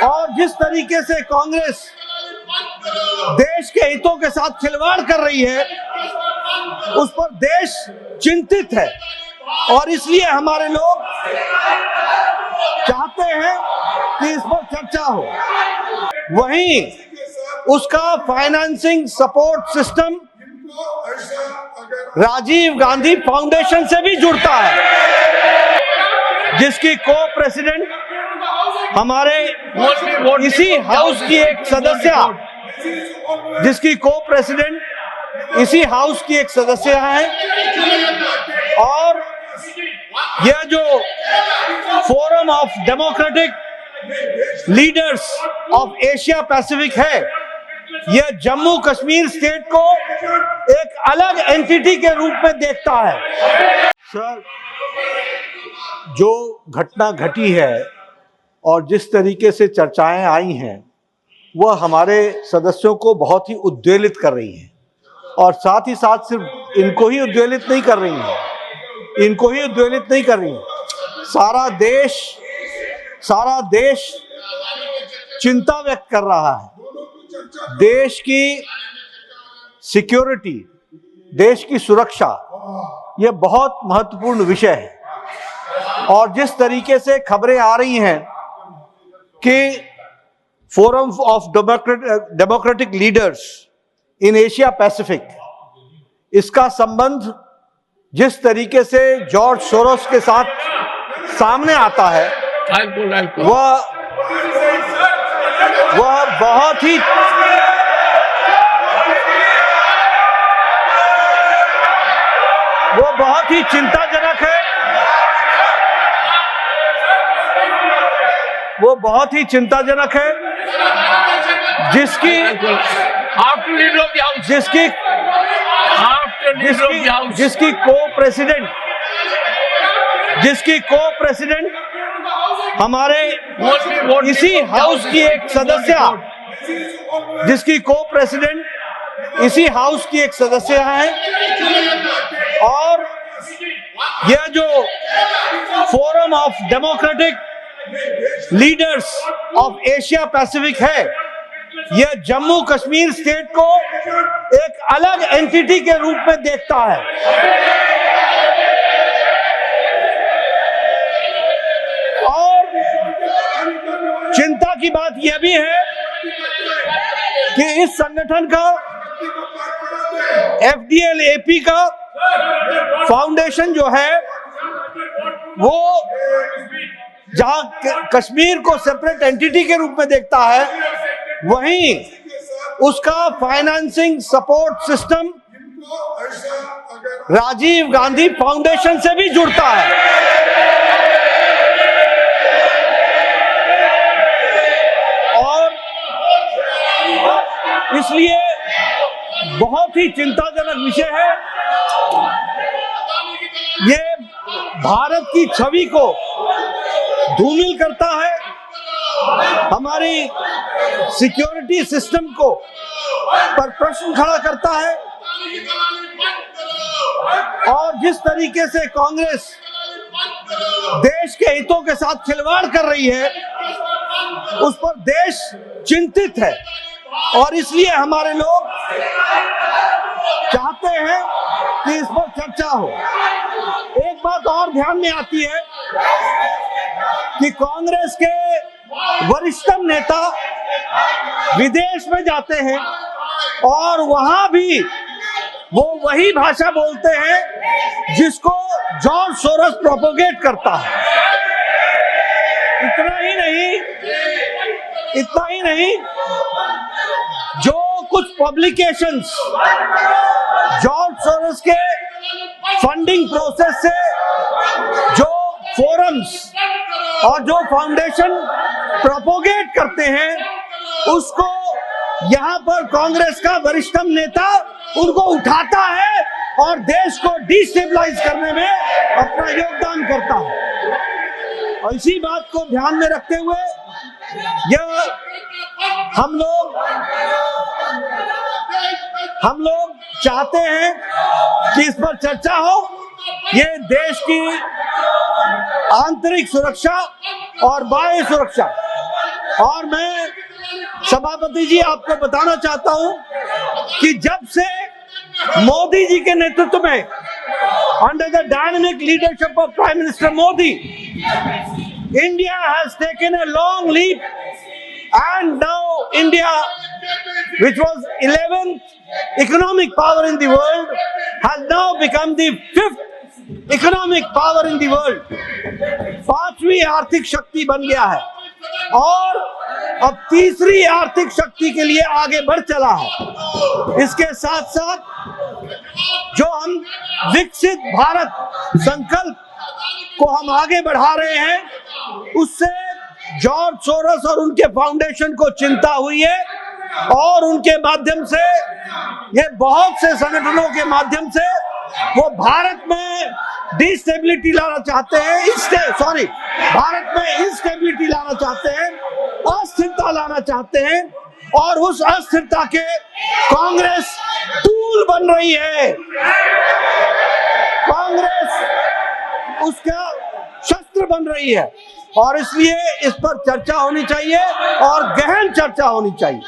और जिस तरीके से कांग्रेस देश के हितों के साथ खिलवाड़ कर रही है, उस पर देश चिंतित है और इसलिए हमारे लोग चाहते हैं कि इस पर चर्चा हो। वहीं उसका financing support system Rajiv Gandhi foundation से भी जुड़ता है, जिसकी को प्रेसिडेंट हमारे इसी हाउस की एक सदस्य, जिसकी को प्रेसिडेंट इसी हाउस की एक सदस्य है। और यह जो forum of democratic leaders of Asia Pacific है, यह जम्मू कश्मीर स्टेट को एक अलग एंटिटी के रूप में देखता है। सर, जो घटना घटी है और जिस तरीके से चर्चाएं आई हैं, वह हमारे सदस्यों को बहुत ही उद्वेलित कर रही हैं और साथ ही साथ सिर्फ इनको ही उद्वेलित नहीं कर रही हैं, सारा देश चिंता व्यक्त कर रहा है। देश की सिक्योरिटी, देश की सुरक्षा, यह बहुत महत्वपूर्ण विषय है। और जिस तरीके से खबरें आ रही हैं कि forum of democratic leaders in Asia Pacific, इसका संबंध जिस तरीके से जॉर्ज सोरोस के साथ सामने आता है, वह बहुत ही चिंताजनक है। वो बहुत ही चिंताजनक है, जिसकी को प्रेसिडेंट हमारे इसी हाउस की एक सदस्य, है। और यह जो forum of democratic leaders of Asia Pacific है, यह जम्मू कश्मीर स्टेट को एक अलग एंटिटी के रूप में देखता है। और चिंता की बात यह भी है कि इस संगठन का, FDL-AP का फाउंडेशन जो है, वो जहां कश्मीर को सेपरेट एंटिटी के रूप में देखता है, वहीं उसका financing support system Rajiv Gandhi foundation से भी जुड़ता है। और इसलिए बहुत ही चिंताजनक विषय है। ये भारत की छवि को धूमिल करता है, हमारी सिक्योरिटी सिस्टम को पर प्रश्न खड़ा करता है। और जिस तरीके से कांग्रेस देश के हितों के साथ खिलवाड़ कर रही है, उस पर देश चिंतित है और इसलिए हमारे लोग चाहते हैं कि इस पर चर्चा हो। एक बात और ध्यान में आती है कि कांग्रेस के वरिष्ठतम नेता विदेश में जाते हैं और वहां भी वो वही भाषा बोलते हैं जिसको जॉर्ज सोरोस प्रोपोगेट करता है। इतना ही नहीं, जो कुछ पब्लिकेशंस जॉर्ज सोरोस के फंडिंग प्रोसेस से जो फोरम्स और जो फाउंडेशन प्रोपोगेट करते हैं, उसको यहाँ पर कांग्रेस का वरिष्ठतम नेता उनको उठाता है और देश को डिस्टेबलाइज करने में अपना योगदान करता है। और इसी बात को ध्यान में रखते हुए यह हम लोग चाहते हैं कि इस पर चर्चा हो। ये देश की आंतरिक सुरक्षा और बाह्य सुरक्षा और मैं सभापति जी आपको बताना चाहता हूं कि जब से मोदी जी के नेतृत्व में under the dynamic leadership of prime minister Modi, India has taken a long leap, and now India, which was 11th economic power in the world, has now become the 5th economic power in the world. 5वीं आर्थिक शक्ति बन गया है और अब 3री आर्थिक शक्ति के लिए आगे बढ़ चला है। इसके साथ साथ जो हम विकसित भारत संकल्प को हम आगे बढ़ा रहे हैं, उससे जॉर्ज सोरोस और उनके फाउंडेशन को चिंता हुई है और उनके माध्यम से, ये बहुत से संगठनों के माध्यम से वो भारत में डिस्टेबिलिटी लाना चाहते हैं, भारत में इंस्टेबिलिटी लाना चाहते हैं, अस्थिरता लाना चाहते हैं और उस अस्थिरता के कांग्रेस टूल बन रही है। कांग्रेस उसका शस्त्र बन रही है और इसलिए इस पर चर्चा होनी चाहिए और गहन चर्चा होनी चाहिए।